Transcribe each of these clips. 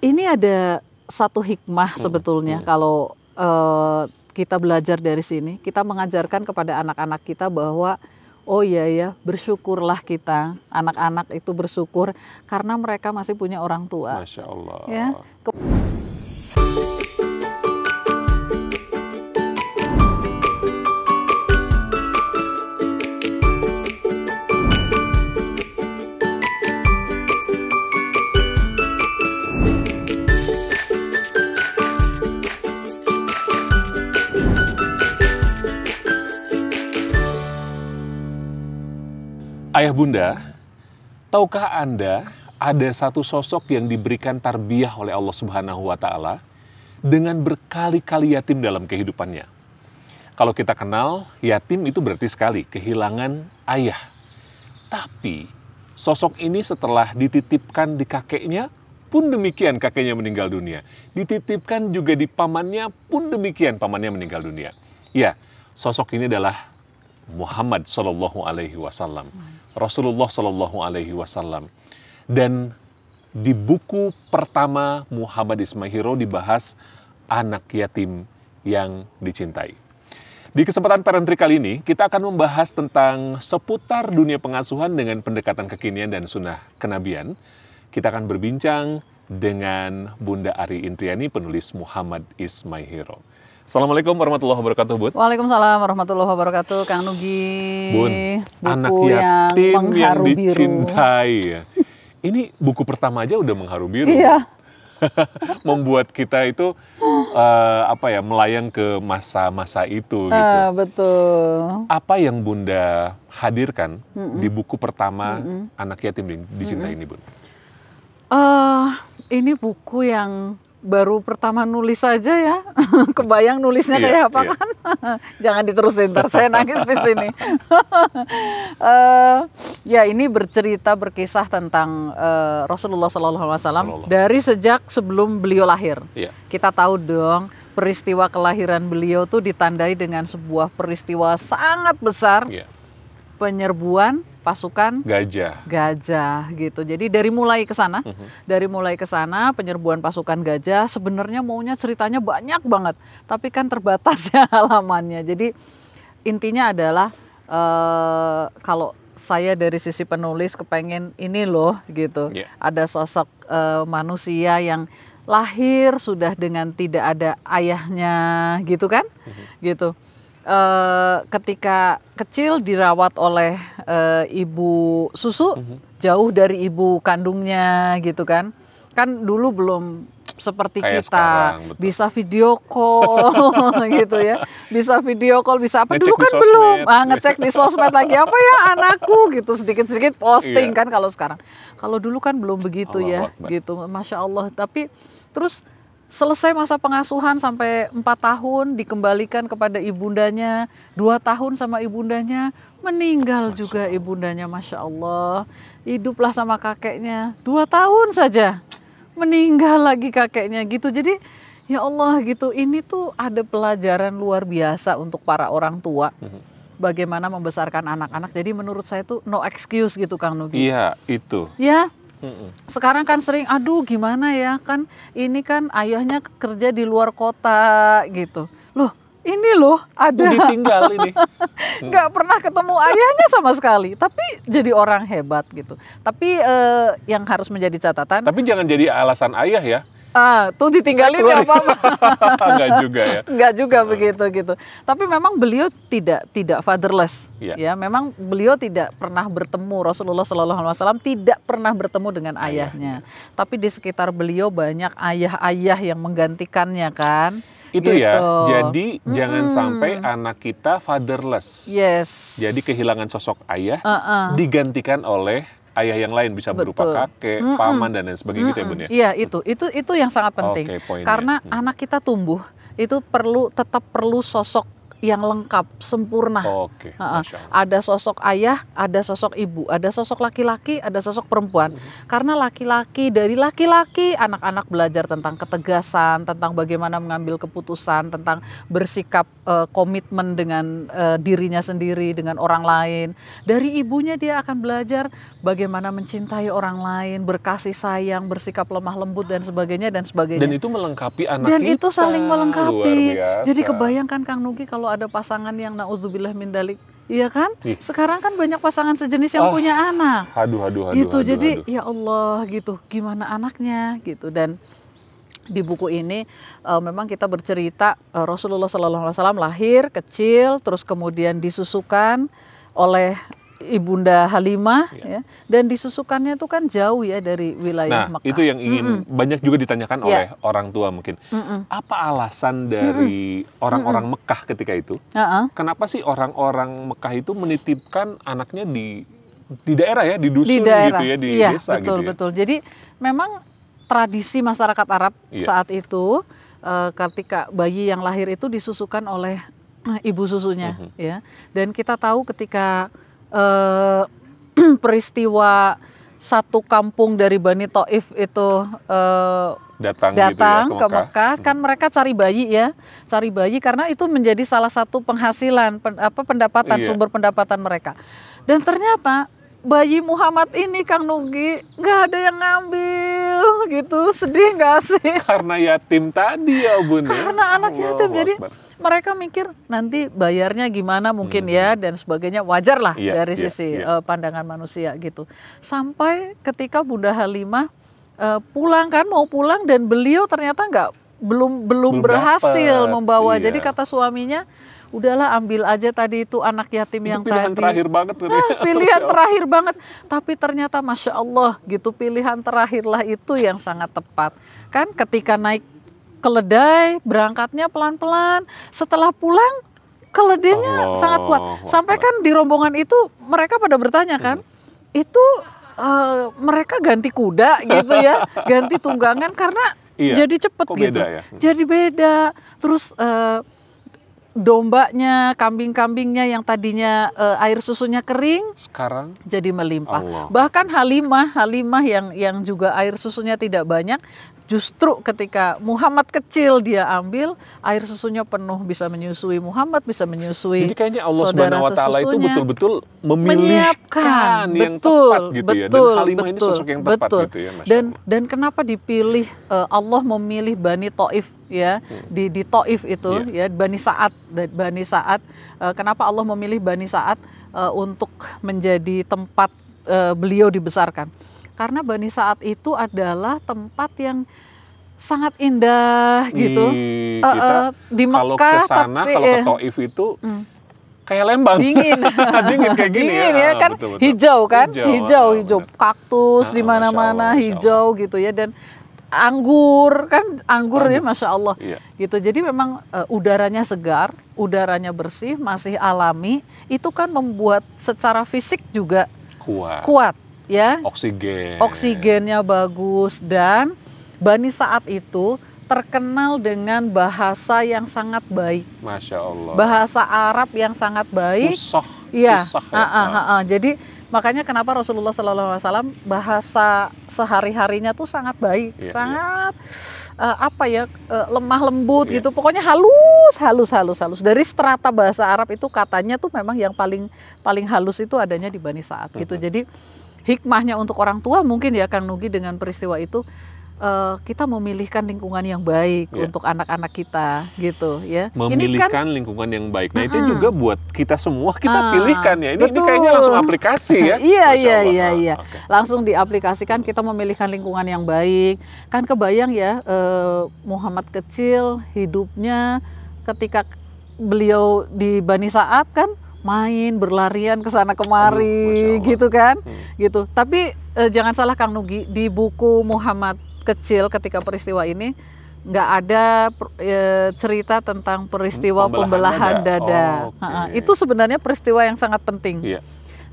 Ini ada satu hikmah sebetulnya kalau kita belajar dari sini, kita mengajarkan kepada anak-anak kita bahwa oh iya ya, bersyukurlah kita, anak-anak itu bersyukur karena mereka masih punya orang tua. Masya Allah. Ya. Ayah bunda, tahukah Anda ada satu sosok yang diberikan tarbiyah oleh Allah Subhanahu wa Ta'ala dengan berkali-kali yatim dalam kehidupannya? Kalau kita kenal, yatim itu berarti sekali kehilangan ayah. Tapi sosok ini setelah dititipkan di kakeknya pun demikian kakeknya meninggal dunia. Dititipkan juga di pamannya pun demikian pamannya meninggal dunia. Ya, sosok ini adalah Muhammad Sallallahu Alaihi Wasallam, Rasulullah Sallallahu Alaihi Wasallam. Dan di buku pertama Muhammad Ismail dibahas anak yatim yang dicintai. Di kesempatan Parentry kali ini, kita akan membahas tentang seputar dunia pengasuhan dengan pendekatan kekinian dan sunnah kenabian. Kita akan berbincang dengan Bunda Ari Intriani, penulis Muhammad Ismail. Assalamualaikum warahmatullahi wabarakatuh, Bun. Waalaikumsalam warahmatullahi wabarakatuh, Kang Nugi. Bun, anak yatim yang dicintai. Ini buku pertama aja udah mengharu biru. Iya. Membuat kita itu melayang ke masa-masa itu gitu. Betul. Apa yang Bunda hadirkan di buku pertama anak yatim dicintai ini, Bun? Ini buku yang baru pertama nulis saja ya. Kebayang nulisnya kayak apa kan? Jangan diterusin, ntar saya nangis di sini. Ya, ini berkisah tentang Rasulullah SAW dari sejak sebelum beliau lahir. Kita tahu dong, peristiwa kelahiran beliau tuh ditandai dengan sebuah peristiwa sangat besar. Penyerbuan pasukan gajah gitu. Jadi dari mulai ke sana, penyerbuan pasukan gajah sebenarnya maunya ceritanya banyak banget, tapi kan terbatas ya halamannya. Jadi intinya adalah kalau saya dari sisi penulis kepengen ini loh gitu. Ada sosok manusia yang lahir sudah dengan tidak ada ayahnya gitu kan? Gitu. Ketika kecil dirawat oleh ibu susu jauh dari ibu kandungnya gitu kan dulu belum seperti kayak kita sekarang, bisa video call gitu ya, bisa video call, bisa apa, dulu kan belum ngecek di sosmed lagi apa ya anakku gitu, sedikit-sedikit posting kan. Kalau dulu kan belum begitu ya gitu, Masya Allah. Tapi terus selesai masa pengasuhan sampai 4 tahun dikembalikan kepada ibundanya, 2 tahun sama ibundanya, meninggal juga ibundanya, Masya Allah. Hiduplah sama kakeknya 2 tahun saja, meninggal lagi kakeknya gitu. Jadi ya Allah gitu, ini tuh ada pelajaran luar biasa untuk para orang tua. Bagaimana membesarkan anak-anak. Jadi menurut saya tuh no excuse gitu, Kang Nugi. Iya, itu. Ya. Sekarang kan sering, aduh gimana ya kan, ini kan ayahnya kerja di luar kota gitu. Loh, ini loh ada. Ditinggal ini. Nggak pernah ketemu ayahnya sama sekali, tapi jadi orang hebat gitu. Tapi yang harus menjadi catatan. Tapi jangan jadi alasan ayah ya. Tuh ditinggalin ya apa-apa. Enggak juga ya. Enggak juga begitu gitu. Tapi memang beliau tidak fatherless. Ya, memang beliau tidak pernah bertemu, Rasulullah SAW tidak pernah bertemu dengan ayahnya. Tapi di sekitar beliau banyak ayah-ayah yang menggantikannya kan. Itu gitu. Ya. Jadi jangan sampai anak kita fatherless. Yes. Jadi kehilangan sosok ayah digantikan oleh ayah yang lain, bisa berupa kakek, paman dan lain sebagainya gitu ya, Bun ya. Iya, itu yang sangat penting. Karena anak kita tumbuh itu tetap perlu sosok yang lengkap, sempurna. Oke, Masya Allah. Ada sosok ayah, ada sosok ibu, ada sosok laki-laki, ada sosok perempuan. Karena dari laki-laki, anak-anak belajar tentang ketegasan, tentang bagaimana mengambil keputusan, tentang bersikap komitmen dengan dirinya sendiri, dengan orang lain. Dari ibunya dia akan belajar bagaimana mencintai orang lain, berkasih sayang, bersikap lemah lembut dan sebagainya dan sebagainya. Dan itu melengkapi anak dan kita. Itu saling melengkapi. Luar biasa. Jadi kebayangkan Kang Nugi kalau ada pasangan yang naudzubillah min dalik, iya kan? Sekarang kan banyak pasangan sejenis yang punya anak. Gitu. Jadi ya Allah gitu, gimana anaknya gitu. Dan di buku ini memang kita bercerita Rasulullah SAW lahir kecil, terus kemudian disusukan oleh Ibunda Halimah, ya, dan disusukannya itu kan jauh ya dari wilayah Mekah. Itu yang ingin banyak juga ditanyakan oleh orang tua mungkin. Apa alasan dari orang-orang Mekah ketika itu? Kenapa sih orang-orang Mekah itu menitipkan anaknya di daerah ya, di dusun gitu ya, di desa gitu ya? Betul. Jadi memang tradisi masyarakat Arab saat itu ketika bayi yang lahir itu disusukan oleh ibu susunya, ya. Dan kita tahu ketika peristiwa satu kampung dari Bani Thaif itu datang gitu ya, ke Mekah, kan mereka cari bayi karena itu menjadi salah satu penghasilan, pendapatan, sumber pendapatan mereka. Dan ternyata bayi Muhammad ini Kang Nugi nggak ada yang ngambil gitu, sedih nggak sih? Karena yatim tadi ya Bun. Karena anak yatim, jadi mereka mikir nanti bayarnya gimana mungkin ya dan sebagainya, wajar lah dari sisi pandangan manusia gitu. Sampai ketika Bunda Halimah mau pulang dan beliau ternyata belum berhasil membawa. Jadi kata suaminya, udahlah ambil aja tadi itu anak yatim itu yang pilihan tadi. Terakhir banget. Pilihan terakhir banget. Tapi ternyata Masya Allah gitu, pilihan terakhirlah itu yang sangat tepat. Kan ketika naik keledai, berangkatnya pelan-pelan. Setelah pulang, keledainya sangat kuat. Sampai kan di rombongan itu mereka pada bertanya kan, itu mereka ganti kuda gitu ya, ganti tunggangan karena jadi cepet gitu. Ya? Jadi beda. Terus dombanya, kambing-kambingnya yang tadinya air susunya kering, sekarang jadi melimpah. Bahkan Halimah yang juga air susunya tidak banyak, justru ketika Muhammad kecil dia ambil, air susunya penuh, bisa menyusui Muhammad, bisa menyusui. Jadi kayaknya Allah Subhanahu wa Ta'ala itu betul-betul memilihkan yang tepat gitu ya. Dan Halimah ini sosok yang tepat gitu ya, Masya Allah. Dan kenapa dipilih Allah memilih Bani Thaif ya, di Thaif itu ya, Bani Sa'ad. Kenapa Allah memilih Bani Sa'ad untuk menjadi tempat beliau dibesarkan? Karena Bani Sa'ad itu adalah tempat yang sangat indah gitu. Di Mekah, kalau ke Thaif itu kayak Lembang. Dingin kayak gini ya kan. Betul. Hijau kan, hijau kaktus di mana-mana, hijau gitu ya. Dan anggur ya, Masya Allah. Gitu. Jadi memang udaranya segar, udaranya bersih, masih alami. Itu kan membuat secara fisik juga kuat. Ya, oksigennya bagus. Dan Bani Sa'ad itu terkenal dengan bahasa yang sangat baik. Masya Allah. Bahasa Arab yang sangat baik. Fusah. Jadi makanya kenapa Rasulullah SAW bahasa sehari-harinya tuh sangat baik, sangat lemah lembut gitu. Pokoknya halus. Dari strata bahasa Arab itu katanya tuh memang yang paling halus itu adanya di Bani Sa'ad gitu. Jadi hikmahnya untuk orang tua mungkin ya Kang Nugi dengan peristiwa itu, kita memilihkan lingkungan yang baik untuk anak-anak kita gitu ya. Memilihkan lingkungan yang baik. Nah itu juga buat kita semua kita pilihkan ya. Ini kayaknya langsung aplikasi ya. Iya. Langsung diaplikasikan, kita memilihkan lingkungan yang baik. Kan kebayang ya, Muhammad kecil hidupnya ketika beliau di Bani Sa'ad kan main, berlarian ke sana kemari gitu kan. Gitu. Tapi jangan salah Kang Nugi, di buku Muhammad kecil ketika peristiwa ini nggak ada cerita tentang peristiwa pembelahan dada. Itu sebenarnya peristiwa yang sangat penting.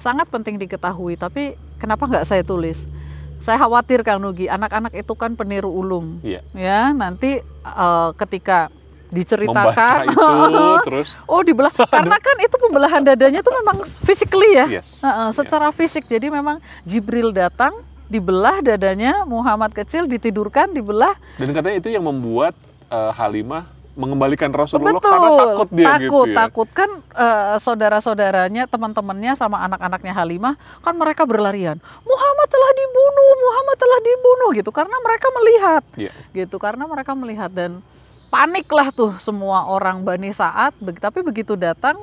Sangat penting diketahui, tapi kenapa nggak saya tulis? Saya khawatir Kang Nugi, anak-anak itu kan peniru ulung. Ya, nanti ketika diceritakan. Membaca itu terus Oh, dibelah. Karena kan itu pembelahan dadanya tuh memang physically ya. yes, Secara fisik. Jadi memang Jibril datang, dibelah dadanya Muhammad kecil, ditidurkan, dibelah. Dan katanya itu yang membuat Halimah mengembalikan Rasulullah Betul, karena takut dia gitu ya. Takut kan saudara-saudaranya, teman-temannya sama anak-anaknya Halimah kan mereka berlarian. Muhammad telah dibunuh, Muhammad telah dibunuh gitu karena mereka melihat. Iya. Gitu karena mereka melihat dan paniklah tuh semua orang Bani Sa'ad. Tapi begitu datang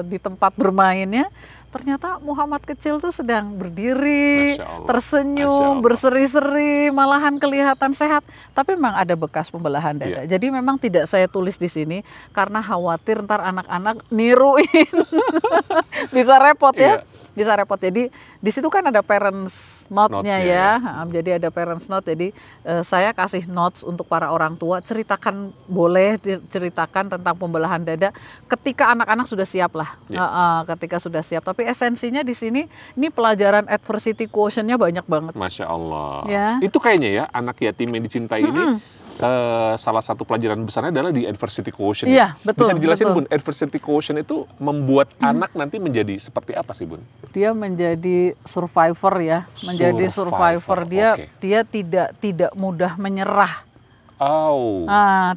di tempat bermainnya, ternyata Muhammad kecil tuh sedang berdiri, tersenyum, berseri-seri, malahan kelihatan sehat. Tapi memang ada bekas pembelahan dada. Jadi memang tidak saya tulis di sini karena khawatir ntar anak-anak niruin, bisa repot ya. Bisa repot. Jadi di situ kan ada parents note-nya ya. Jadi ada parents note. Jadi saya kasih notes untuk para orang tua. Boleh ceritakan tentang pembelahan dada ketika anak-anak sudah siap lah. Ketika sudah siap. Tapi esensinya di sini ini pelajaran adversity quotient-nya banyak banget. Masya Allah. Ya. Itu kayaknya ya anak yatim yang dicintai ini. Salah satu pelajaran besarnya adalah di adversity quotient. Iya, betul. Bisa dijelasin betul. Bun, adversity quotient itu membuat anak nanti menjadi seperti apa sih Bun? Dia menjadi survivor ya, menjadi survivor. Dia tidak mudah menyerah.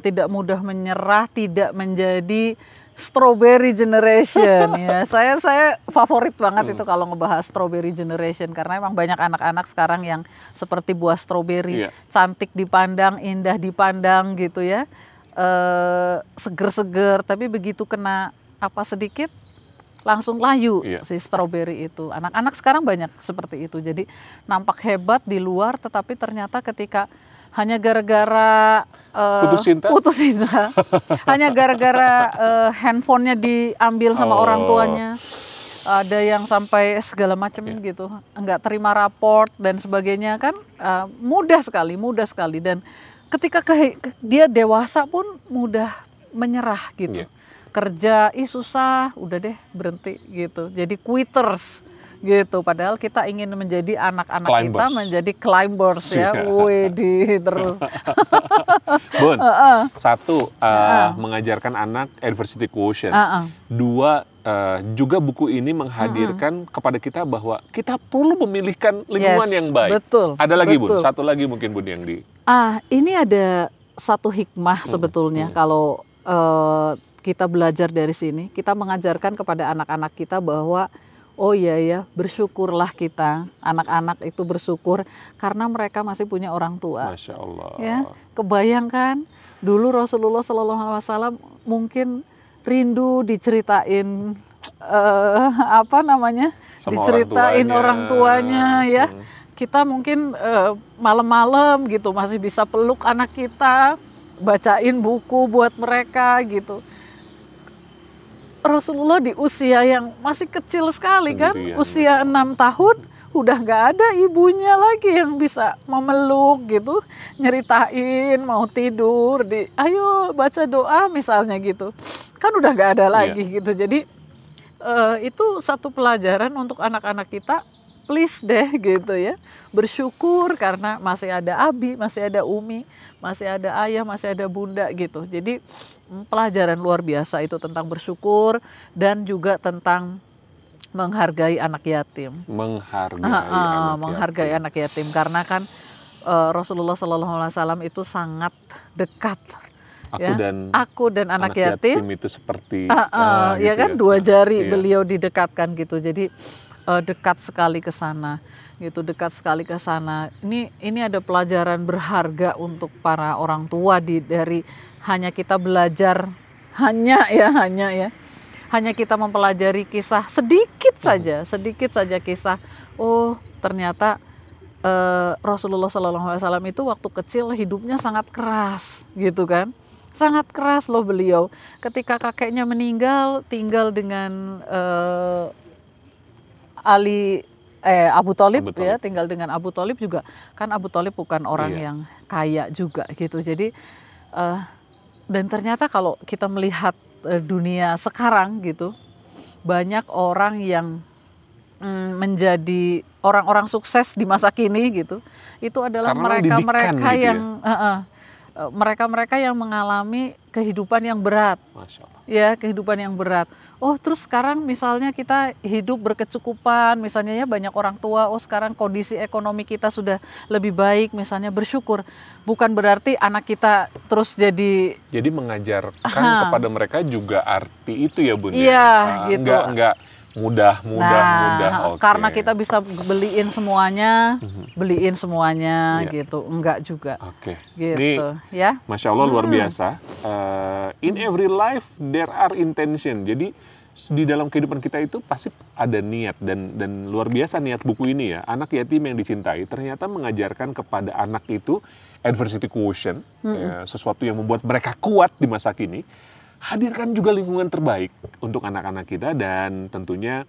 Tidak mudah menyerah, tidak menjadi strawberry generation ya. Saya favorit banget itu kalau ngebahas strawberry generation karena emang banyak anak-anak sekarang yang seperti buah strawberry, cantik dipandang, indah dipandang gitu ya. Seger-seger, tapi begitu kena apa sedikit langsung layu si strawberry itu. Anak-anak sekarang banyak seperti itu. Jadi nampak hebat di luar tetapi ternyata ketika hanya gara-gara putus cinta, hanya gara-gara handphonenya diambil sama orang tuanya, ada yang sampai segala macam gitu, nggak terima raport dan sebagainya kan, mudah sekali dan ketika dia dewasa pun mudah menyerah gitu, kerja susah, udah deh berhenti gitu, jadi quitters. Gitu, padahal kita ingin menjadi anak-anak kita menjadi climbers ya, terus. Bun, satu mengajarkan anak adversity quotient, dua juga buku ini menghadirkan kepada kita bahwa kita perlu memilihkan lingkungan yang baik. Betul. Ada lagi Bun, satu lagi mungkin Bun yang di. Ini ada satu hikmah sebetulnya kalau kita belajar dari sini, kita mengajarkan kepada anak-anak kita bahwa oh iya ya, bersyukurlah kita, anak-anak itu bersyukur karena mereka masih punya orang tua. Masya Allah. Ya, kebayangkan dulu Rasulullah SAW mungkin rindu diceritain diceritain orang tuanya ya. Kita mungkin malam-malam gitu masih bisa peluk anak kita, bacain buku buat mereka gitu. Rasulullah di usia yang masih kecil sekali kan, usia 6 tahun udah nggak ada ibunya lagi yang bisa memeluk gitu, nyeritain mau tidur, ayo baca doa misalnya gitu, kan udah nggak ada lagi gitu. Jadi itu satu pelajaran untuk anak-anak kita, please deh gitu ya, bersyukur karena masih ada abi, masih ada umi, masih ada ayah, masih ada bunda gitu. Jadi pelajaran luar biasa itu tentang bersyukur dan juga tentang menghargai anak yatim. Menghargai anak yatim karena kan Rasulullah SAW itu sangat dekat. Aku dan anak yatim itu seperti ya kan, dua jari beliau didekatkan gitu. Jadi dekat sekali ke sana. Gitu, dekat sekali ke sana. Ini ada pelajaran berharga untuk para orang tua dari hanya kita belajar hanya kita mempelajari kisah sedikit saja kisah. Oh, ternyata Rasulullah SAW itu waktu kecil hidupnya sangat keras gitu kan. Sangat keras loh beliau. Ketika kakeknya meninggal, tinggal dengan Abu Thalib ya, tinggal dengan Abu Thalib juga. Kan Abu Thalib bukan orang yang kaya juga gitu. Jadi dan ternyata kalau kita melihat dunia sekarang gitu, banyak orang yang menjadi orang-orang sukses di masa kini gitu, itu adalah mereka-mereka yang mereka-mereka yang mengalami kehidupan yang berat. Masya Allah. Ya, kehidupan yang berat. Oh, terus sekarang misalnya kita hidup berkecukupan, misalnya ya banyak orang tua, oh sekarang kondisi ekonomi kita sudah lebih baik, misalnya bersyukur. Bukan berarti anak kita terus jadi mengajarkan kepada mereka juga arti itu ya Bun. Iya, gitu. Enggak mudah. Okay. Karena kita bisa beliin semuanya gitu, enggak juga. Oke. Gitu, ini, ya. Masya Allah luar biasa. In every life there are intention. Jadi di dalam kehidupan kita itu pasti ada niat dan luar biasa niat buku ini ya. Anak yatim yang dicintai ternyata mengajarkan kepada anak itu adversity quotient, ya, sesuatu yang membuat mereka kuat di masa kini. Hadirkan juga lingkungan terbaik untuk anak-anak kita dan tentunya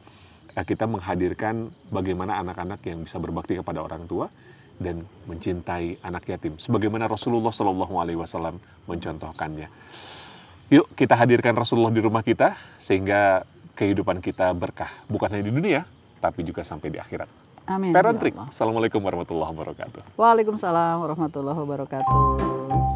kita menghadirkan bagaimana anak-anak yang bisa berbakti kepada orang tua dan mencintai anak yatim sebagaimana Rasulullah SAW mencontohkannya. Yuk kita hadirkan Rasulullah di rumah kita sehingga kehidupan kita berkah bukan hanya di dunia tapi juga sampai di akhirat. Amin. Parent Trick. Assalamualaikum warahmatullahi wabarakatuh. Waalaikumsalam warahmatullahi wabarakatuh.